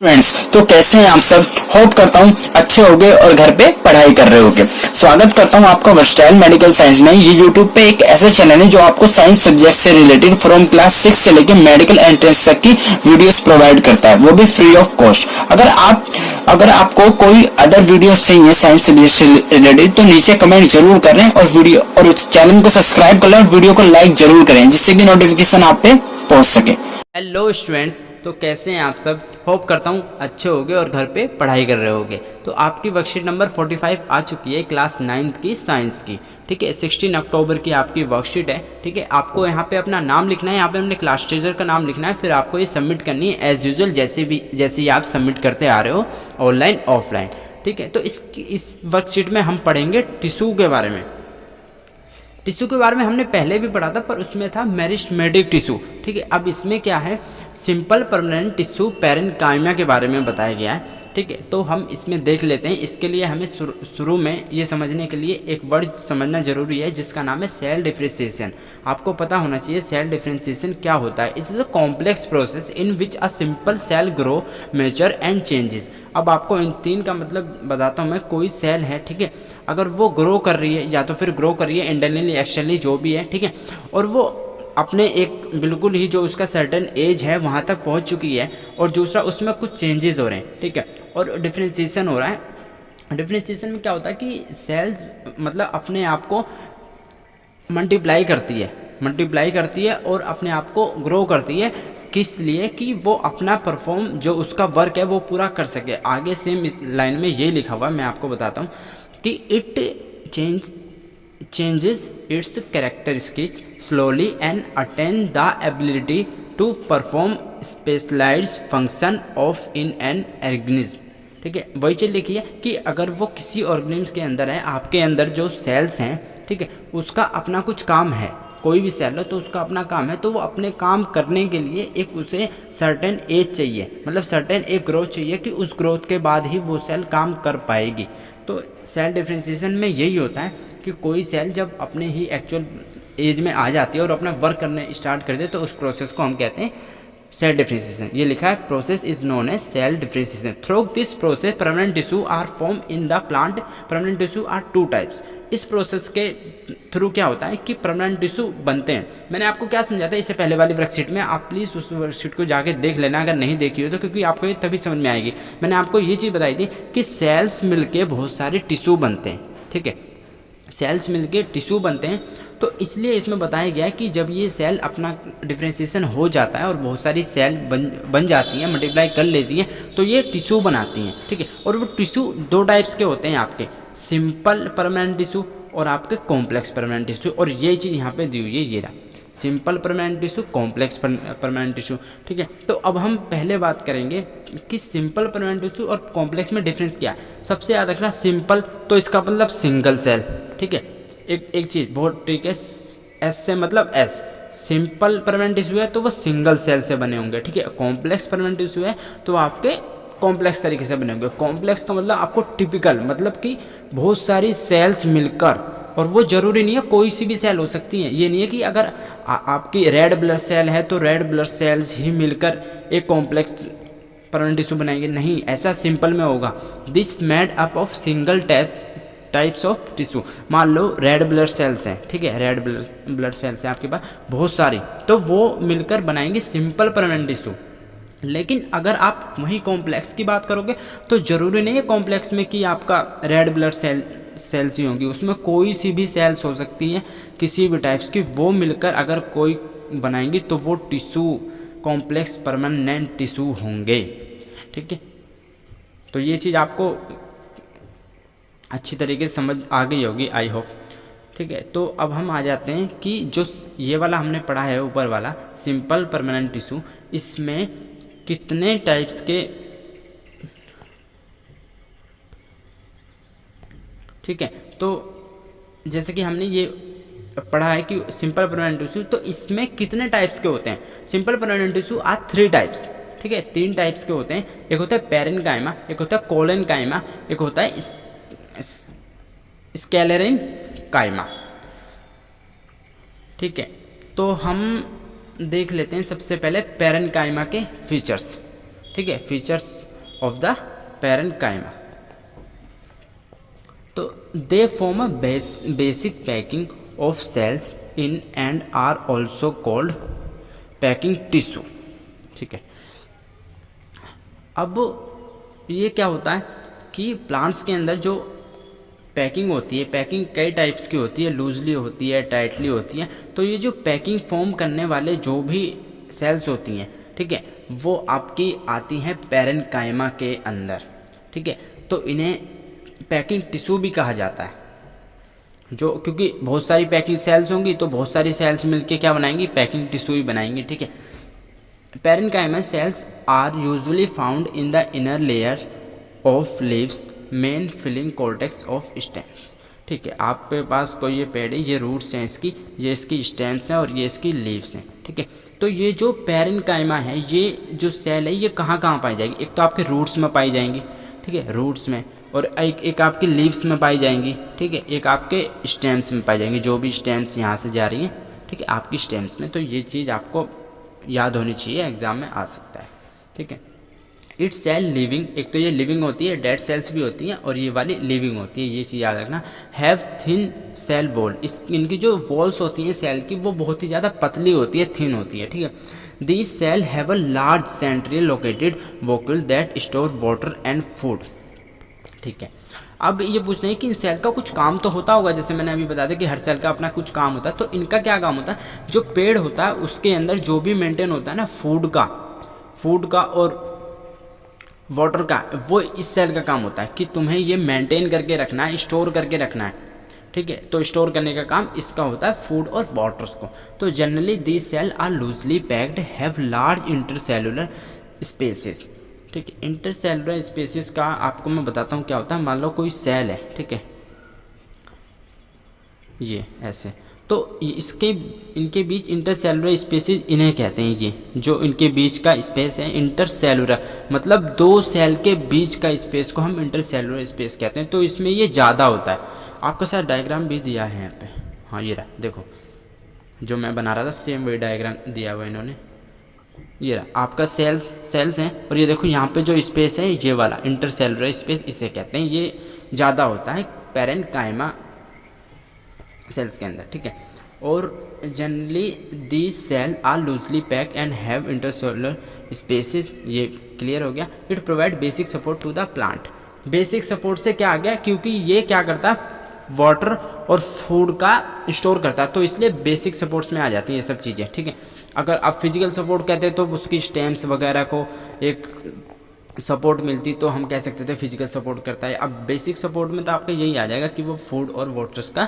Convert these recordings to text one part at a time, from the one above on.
Friends, तो कैसे हैं आप सब। होप करता हूँ अच्छे होगे और घर पे पढ़ाई कर रहे होगे। स्वागत करता हूँ आपका वर्सटाइल मेडिकल साइंस में। ये यूट्यूब पे एक ऐसा चैनल है जो आपको साइंस सब्जेक्ट से रिलेटेड फ्रॉम क्लास 6 से लेकर मेडिकल एंट्रेंस तक की वीडियोस प्रोवाइड करता है, वो भी फ्री ऑफ कॉस्ट। अगर आपको कोई अदर वीडियोस चाहिए साइंस सब्जेक्ट से रिलेटेड तो नीचे कमेंट जरूर करें और चैनल को सब्सक्राइब कर लें और वीडियो को लाइक जरूर करें, जिससे कि नोटिफिकेशन आप पे पहुंच सके। हेलो स्टूडेंट्स, तो कैसे हैं आप सब। होप करता हूँ अच्छे होगे और घर पे पढ़ाई कर रहे होगे। तो आपकी वर्कशीट नंबर 45 आ चुकी है क्लास 9th की साइंस की। ठीक है, 16 अक्टूबर की आपकी वर्कशीट है। ठीक है, आपको यहाँ पे अपना नाम लिखना है, यहाँ पे अपने क्लास टीचर का नाम लिखना है, फिर आपको ये सबमिट करनी है एज यूजुअल, जैसे ही आप सबमिट करते आ रहे हो ऑनलाइन ऑफलाइन। ठीक है, तो इस वर्कशीट में हम पढ़ेंगे टिश्यू के बारे में। टिश्यू के बारे में हमने पहले भी पढ़ा था, पर उसमें था मेरिस्टेमेटिक टिश्यू। ठीक है, अब इसमें क्या है, सिंपल परमानेंट टिश्यू पैरेन्काइमा के बारे में बताया गया है। ठीक है, तो हम इसमें देख लेते हैं। इसके लिए हमें शुरू में ये समझने के लिए एक वर्ड समझना जरूरी है, जिसका नाम है सेल डिफरेंशिएशन। आपको पता होना चाहिए सेल डिफरेंशिएशन क्या होता है। It is a complex process in which a simple cell grow, mature and changes. अब आपको इन तीन का मतलब बताता हूँ मैं। कोई सेल है, ठीक है, अगर वो ग्रो कर रही है या तो फिर ग्रो कर रही है इंटरनली एक्सटर्नली जो भी है, ठीक है, और वो अपने एक बिल्कुल ही जो उसका सर्टेन एज है वहाँ तक पहुँच चुकी है, और दूसरा उसमें कुछ चेंजेस हो रहे हैं। ठीक है, और डिफ्रेंशिएशन हो रहा है। डिफ्रेंशिएशन में क्या होता है कि सेल्स मतलब अपने आप को मल्टीप्लाई करती है और अपने आप को ग्रो करती है। किस लिए कि वो अपना परफॉर्म जो उसका वर्क है वो पूरा कर सके। आगे सेम इस लाइन में ये लिखा हुआ है, मैं आपको बताता हूँ कि it changes its characteristics slowly and attain the ability to perform specialised function of in an organism. ठीक है, वही चीज़ लिखी है कि अगर वो किसी ऑर्गेनिज्म के अंदर है, आपके अंदर जो सेल्स हैं, ठीक है, उसका अपना कुछ काम है। कोई भी सेल हो तो उसका अपना काम है, तो वो अपने काम करने के लिए एक उसे सर्टेन एज चाहिए, मतलब सर्टेन एक ग्रोथ चाहिए कि उस ग्रोथ के बाद ही वो सेल काम कर पाएगी। तो सेल डिफरेंशिएशन में यही होता है कि कोई सेल जब अपने ही एक्चुअल एज में आ जाती है और अपना वर्क करने स्टार्ट कर दे, तो उस प्रोसेस को हम कहते हैं सेल डिफरेंशिएशन। ये लिखा है, process is known as cell differentiation. Through this process permanent tissue are form in the plant. Permanent tissue are two types. इस प्रोसेस के थ्रू क्या होता है कि परमानेंट टिश्यू बनते हैं। मैंने आपको क्या समझाया था इससे पहले वाली वर्कशीट में, आप प्लीज़ उस वर्कशीट को जाके देख लेना अगर नहीं देखी हो तो, क्योंकि आपको ये तभी समझ में आएगी। मैंने आपको ये चीज़ बताई थी कि सेल्स मिलके बहुत सारे टिश्यू बनते हैं। ठीक है, सेल्स मिलके टिश्यू बनते हैं, तो इसलिए इसमें बताया गया है कि जब ये सेल अपना डिफरेंशिएशन हो जाता है और बहुत सारी सेल बन जाती हैं, मल्टीप्लाई कर लेती हैं, तो ये टिश्यू बनाती हैं। ठीक है, और वो टिश्यू दो टाइप्स के होते हैं आपके, सिंपल परमानेंट टिश्यू और आपके कॉम्प्लेक्स परमानेंट टिश्यू। और ये चीज़ यहाँ पे दी हुई है, ये रहा, simple permanent tissue, complex permanent tissue. ठीक है, तो अब हम पहले बात करेंगे कि सिंपल परमानेंट टिश्यू और कॉम्प्लेक्स में डिफरेंस क्या है। सबसे याद रखना, सिंपल तो इसका मतलब सिंगल सेल। ठीक है, एक चीज़ बहुत ठीक है, एस से मतलब एस, सिंपल परमानेंट टिश्यू है तो वो सिंगल सेल से बने होंगे। ठीक है, कॉम्प्लेक्स परमानेंट टिश्यू है तो आपके कॉम्प्लेक्स तरीके से बने होंगे। कॉम्प्लेक्स का मतलब आपको टिपिकल, मतलब कि बहुत सारी सेल्स मिलकर, और वो जरूरी नहीं है कोई सी भी सेल हो सकती है। ये नहीं है कि अगर आपकी रेड ब्लड सेल है तो रेड ब्लड सेल्स ही मिलकर एक कॉम्प्लेक्स परमानेंट टिश्यू बनाएंगे, नहीं, ऐसा सिंपल में होगा। This made up of single types of tissue. मान लो रेड ब्लड सेल्स हैं, ठीक है, रेड ब्लड सेल्स हैं आपके पास बहुत सारी, तो वो मिलकर बनाएंगे सिंपल परमानेंट टिश्यू। लेकिन अगर आप वहीं कॉम्प्लेक्स की बात करोगे तो ज़रूरी नहीं है कॉम्प्लेक्स में कि आपका रेड ब्लड सेल्स ही होंगी, उसमें कोई सी भी सेल्स हो सकती हैं किसी भी टाइप्स की, वो मिलकर अगर कोई बनाएंगी तो वो टिश्यू कॉम्प्लेक्स परमानेंट टिश्यू होंगे। ठीक है, तो ये चीज़ आपको अच्छी तरीके से समझ आ गई होगी, आई होप। ठीक है, तो अब हम आ जाते हैं कि जो ये वाला हमने पढ़ा है ऊपर वाला सिंपल परमानेंट टिश्यू, इसमें कितने टाइप्स के, ठीक है, तो जैसे कि हमने ये पढ़ा है कि सिंपल परमानेंट टिश्यू, तो इसमें कितने टाइप्स के होते हैं। Simple permanent tissue are 3 types. ठीक है, 3 टाइप्स के होते हैं। एक होता है पैरेन्काइमा, एक होता है कोलेनकाइमा, एक होता है स्क्लेरेन्काइमा। ठीक है, तो हम देख लेते हैं सबसे पहले पैरेन्काइमा के फीचर्स। ठीक है, फीचर्स ऑफ द पैरेन्काइमा। तो they form a basic packing of cells in and are also called packing tissue. ठीक है, अब ये क्या होता है कि प्लांट्स के अंदर जो पैकिंग होती है, पैकिंग कई टाइप्स की होती है, लूजली होती है, टाइटली होती है। तो ये जो पैकिंग फॉर्म करने वाले जो भी सेल्स होती हैं, ठीक है, वो आपकी आती हैं पैरेन्काइमा के अंदर। ठीक है, तो इन्हें पैकिंग टिश्यू भी कहा जाता है। जो क्योंकि बहुत सारी पैकिंग सेल्स होंगी तो बहुत सारी सेल्स मिलके क्या बनाएंगी, पैकिंग टिश्यू ही बनाएंगी। ठीक है, parenchyma cells are usually found in the inner layer of leaves, main filling cortex of stems। ठीक है, आपके पास कोई ये पेड़ है, ये रूट्स हैं इसकी, ये इसकी स्टेम्स हैं और ये इसकी लीव्स हैं। ठीक है, तो ये जो पैरेन्काइमा है, ये जो सेल है, ये कहाँ कहाँ पाई जाएगी? एक तो आपके रूट्स में पाई जाएंगी, ठीक है, रूट्स में, और एक आपकी लीव्स में पाई जाएंगी। ठीक है, एक आपके स्टेम्स में पाई जाएंगी, जो भी स्टेम्स यहाँ से जा रही हैं, ठीक है, आपकी स्टेम्स में। तो ये चीज़ आपको याद होनी चाहिए, एग्जाम में आ सकता है। ठीक है, इट्स सेल लिविंग, एक तो ये लिविंग होती है, डेड सेल्स भी होती हैं, और ये वाली लिविंग होती है, ये चीज़ याद रखना। हैव थिन सेल वॉल, इनकी जो वॉल्स होती हैं सेल की, वो बहुत ही ज़्यादा पतली होती है, थिन होती है। ठीक है, these cell have a large centrally located vacuole that store water and food. ठीक है, अब ये पूछना है कि इन सेल का कुछ काम तो होता होगा, जैसे मैंने अभी बता दिया कि हर सेल का अपना कुछ काम होता है। तो इनका क्या काम होता है? जो पेड़ होता है उसके अंदर जो भी मेंटेन होता है ना, फूड का और वाटर का, वो इस सेल का काम होता है कि तुम्हें ये मेंटेन करके रखना है, स्टोर करके रखना है। ठीक है, तो स्टोर करने का काम इसका होता है, फूड और वाटर्स को। तो generally these cell are loosely packed, have large intercellular spaces. ठीक है, इंटरसेलुलर स्पेसिस का आपको मैं बताता हूँ क्या होता है। मान लो कोई सेल है, ठीक है, ये ऐसे, तो इनके बीच इंटरसेलुलर स्पेसिस इन्हें कहते हैं। ये जो इनके बीच का स्पेस है इंटरसेलुलर, मतलब दो सेल के बीच का स्पेस को हम इंटरसेलुलर स्पेस कहते हैं। तो इसमें ये ज़्यादा होता है। आपका साथ डायग्राम भी दिया है यहाँ पे, हाँ ये रहा, देखो जो मैं बना रहा था सेम वही डायग्राम दिया हुआ इन्होंने। ये रहा आपका सेल्स हैं, और ये देखो यहाँ पे जो स्पेस है, ये वाला इंटरसेलुलर स्पेस इसे कहते हैं। ये ज़्यादा होता है पैरेन्काइमा सेल्स के अंदर। ठीक है, और generally these cell are loosely pack and have intercellular spaces. ये क्लियर हो गया। It provide basic support to the plant. Basic support से क्या आ गया, क्योंकि ये क्या करता है, वाटर और फूड का स्टोर करता है, तो इसलिए बेसिक सपोर्ट्स में आ जाती हैं ये सब चीज़ें। ठीक है, अगर आप फिजिकल सपोर्ट कहते हैं तो उसकी स्टेम्स वगैरह को एक सपोर्ट मिलती तो हम कह सकते थे फिजिकल सपोर्ट करता है। अब बेसिक सपोर्ट में तो आपका यही आ जाएगा कि वो फूड और वाटर्स का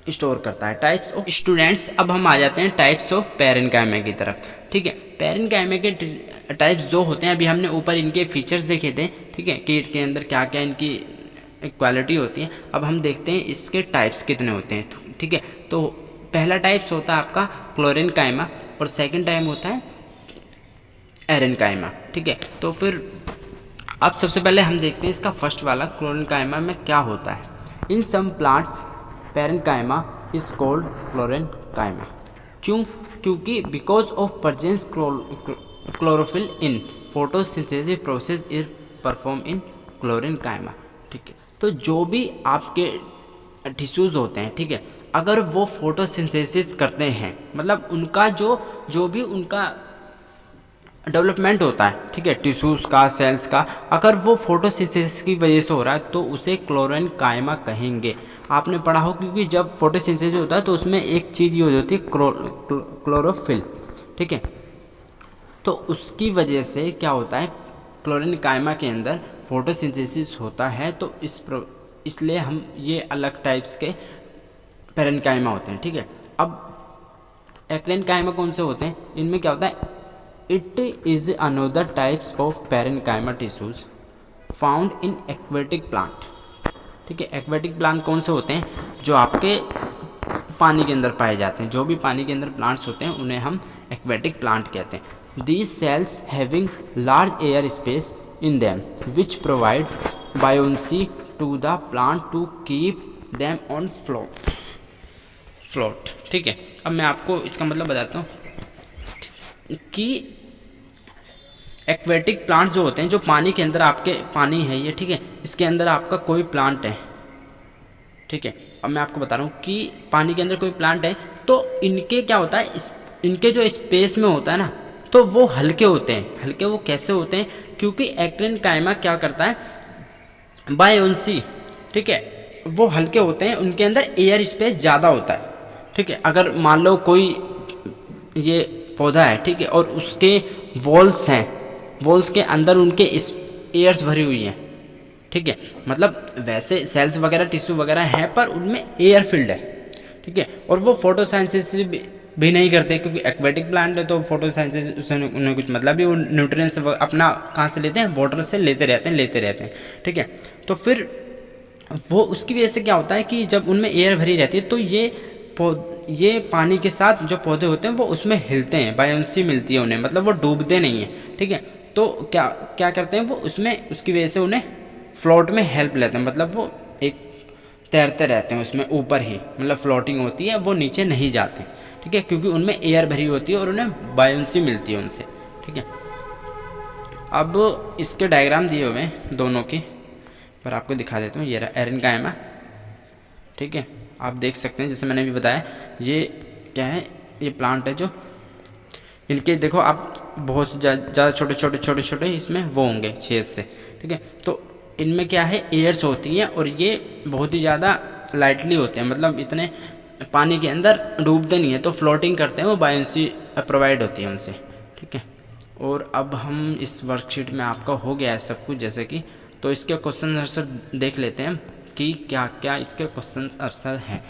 स्टोर करता है। टाइप्स ऑफ स्टूडेंट्स, अब हम आ जाते हैं टाइप्स ऑफ पैरेन्काइमा की तरफ। ठीक है, पैरेन्काइमा के टाइप्स जो होते हैं, अभी हमने ऊपर इनके फीचर्स देखे थे, ठीक है, कि इनके अंदर क्या क्या इनकी क्वालिटी होती है। अब हम देखते हैं इसके टाइप्स कितने होते हैं। ठीक है, तो पहला टाइप्स होता है आपका क्लोरेन्काइमा, और सेकंड टाइप होता है एरेन्काइमा। ठीक है, तो फिर अब सबसे पहले हम देखते हैं इसका फर्स्ट वाला क्लोरेन्काइमा में क्या होता है। In some plants parenchyma is called chlorenchyma. क्यों? क्योंकि because of presence chlorophyll in photosynthesis process is perform in chlorenchyma. ठीक है, तो जो भी आपके टिश्यूज़ होते हैं, ठीक है, अगर वो फोटोसिंथेसिस करते हैं, मतलब उनका जो भी उनका डेवलपमेंट होता है, ठीक है, टिश्यूज़ का, सेल्स का, अगर वो फोटोसिंथेसिस की वजह से हो रहा है तो उसे क्लोरेन्काइमा कहेंगे। आपने पढ़ा हो, क्योंकि जब फोटोसिंथेसिस होता है तो उसमें एक चीज़ यूज होती है क्लोरोफिल। ठीक है, तो उसकी वजह से क्या होता है, क्लोरेन्काइमा के अंदर फोटोसिंथेसिस होता है। तो इसलिए हम ये अलग टाइप्स के पैरेन्काइमा होते हैं। ठीक है, अब एक्रेन्काइमा कौन से होते हैं, इनमें क्या होता है, it is another types of parenchyma tissues found in aquatic plant. ठीक है, एक्वेटिक प्लांट कौन से होते हैं, जो आपके पानी के अंदर पाए जाते हैं। जो भी पानी के अंदर प्लांट्स होते हैं उन्हें हम एक्वेटिक प्लांट कहते हैं। These cells having large air space in them which provide buoyancy to the plant to keep them on float। ठीक है, अब मैं आपको इसका मतलब बताता हूँ कि एक्वेटिक प्लांट्स जो होते हैं, जो पानी के अंदर, आपके पानी है ये, ठीक है, इसके अंदर आपका कोई प्लांट है, ठीक है, अब मैं आपको बता रहा हूँ कि पानी के अंदर कोई प्लांट है तो इनके क्या होता है, इनके जो स्पेस में होता है ना, तो वो हल्के होते हैं। हल्के वो कैसे होते हैं, क्योंकि एक्टिन क्या करता है, बायोन्सी, ठीक है, वो हल्के होते हैं, उनके अंदर एयर स्पेस ज़्यादा होता है, ठीक है। अगर मान लो कोई ये पौधा है, ठीक है, और उसके वॉल्स हैं, वॉल्स के अंदर उनके एयर्स भरी हुई हैं, ठीक है, मतलब वैसे सेल्स वगैरह टिश्यू वगैरह हैं पर उनमें एयर फिल्ड है, ठीक है, और वो फोटोसिंथेसिस भी नहीं करते, क्योंकि एक्वेटिक प्लांट है तो फोटोसिंथेसिस उससे उन्हें कुछ मतलब भी, वो न्यूट्रिएंट्स अपना कहाँ से लेते हैं, वाटर से लेते रहते हैं, ठीक है। तो फिर वो उसकी वजह से क्या होता है कि जब उनमें एयर भरी रहती है तो ये पानी के साथ जो पौधे होते हैं वो उसमें हिलते हैं, बायोन्सी मिलती है उन्हें, मतलब वो डूबते नहीं हैं, ठीक है। तो क्या क्या करते हैं वो उसमें, उसकी वजह से उन्हें फ्लोट में हेल्प लेते हैं, मतलब वो एक तैरते रहते हैं उसमें ऊपर ही, मतलब फ्लोटिंग होती है, वो नीचे नहीं जाते, ठीक है, क्योंकि उनमें एयर भरी होती है और उन्हें बायोन्सी मिलती है उनसे, ठीक है। अब इसके डायग्राम दिए हुए हैं दोनों के, पर आपको दिखा देता हूँ। ये रहा एरेनकाइमा, ठीक है, आप देख सकते हैं, जैसे मैंने भी बताया, ये क्या है, ये प्लांट है जो इनके देखो आप बहुत ज़्यादा छोटे इसमें वो होंगे छेद से, ठीक है। तो इनमें क्या है, एयर्स होती हैं और ये बहुत ही ज़्यादा लाइटली होते हैं, मतलब इतने पानी के अंदर डूबते नहीं है, तो फ्लोटिंग करते हैं, वो बायोन्सी प्रोवाइड होती है उनसे, ठीक है। और अब हम इस वर्कशीट में आपका हो गया है सब कुछ जैसे कि, तो इसके क्वेश्चन आंसर देख लेते हैं कि क्या क्या इसके क्वेश्चन आंसर हैं।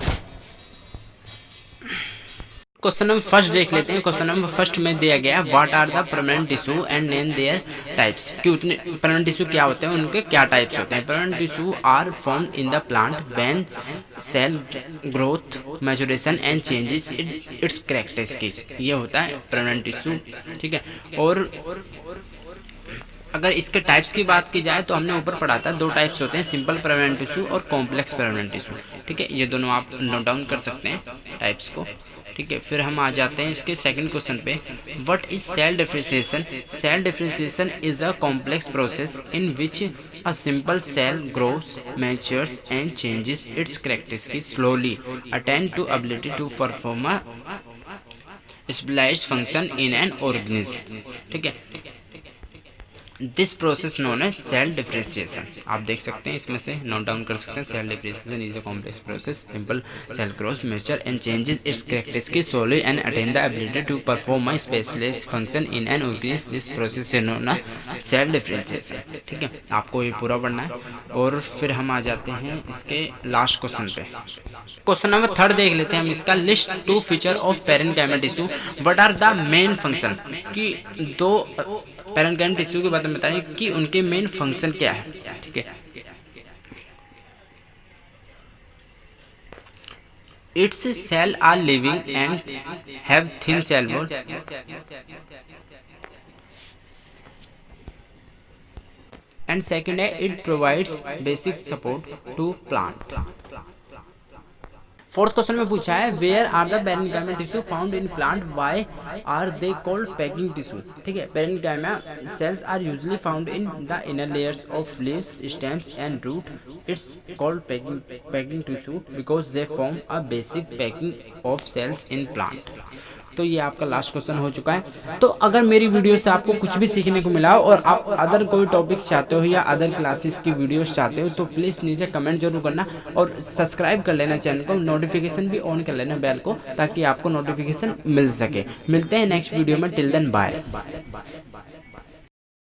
क्वेश्चन नंबर फर्स्ट देख लेते हैं। क्वेश्चन नंबर फर्स्ट में दिया गया what are the permanent tissue and name their types, कि उतने परमानेंट टिश्यू क्या होते हैं, उनके क्या टाइप्स होते हैं। Permanent tissue are formed in the plant when cell growth maturation and changes its characteristics, ये होता है परमानेंट टिश्यू, ठीक है। और अगर इसके टाइप्स की बात की जाए तो हमने ऊपर पढ़ा था, दो टाइप्स होते हैं, सिंपल परमानेंट टिश्यू और कॉम्प्लेक्स परमानेंट टिश्यू, ठीक है, ये दोनों आप नोट डाउन कर सकते हैं टाइप्स को, ठीक है। फिर हम आ जाते हैं इसके सेकंड क्वेश्चन पे, what is cell differentiation. Cell differentiation is a complex process in which a simple cell grows matures and changes its characteristics slowly attend to ability to perform a specialised function in an organism, ठीक है। This process known as cell differentiation, आप देख सकते हैं इसमें से note down कर सकते हैं। Cell differentiation is a complex process, simple cell grows mature and changes its characteristics slowly and attain the ability to perform a specialised function in an organism. This process is known as cell differentiation, ठीक है, आपको ये पूरा पढ़ना है। और फिर हम आ जाते हैं इसके लास्ट क्वेश्चन पे। क्वेश्चन नंबर थर्ड देख लेते हैं हम इसका, list two feature of parenchyma tissue, what are the main function, कि दो पैरेन्काइमा टिश्यू के बारे में बताएं कि उनके मेन फंक्शन क्या है, ठीक है। Its cell are living and have thin cell wall and second है it provides basic support to plant. Fourth question में पूछा है where are the parenchyma tissue found in plant, why are they called packing tissue, ठीक है। Parenchyma cells are usually found in the inner layers of leaves, stems and root. It's called packing tissue because they form a basic packing of cells in plant. तो ये आपका last question हो चुका है। तो अगर मेरी वीडियो से आपको कुछ भी सीखने को मिला और आप अदर कोई टॉपिक चाहते हो या अदर क्लासेस की वीडियोस चाहते हो तो प्लीज़ नीचे कमेंट जरूर करना और सब्सक्राइब कर लेना चैनल को, नोटिफिकेशन भी ऑन कर लेना बेल को, ताकि आपको नोटिफिकेशन मिल सके। मिलते हैं नेक्स्ट वीडियो में, टिल देन बाय।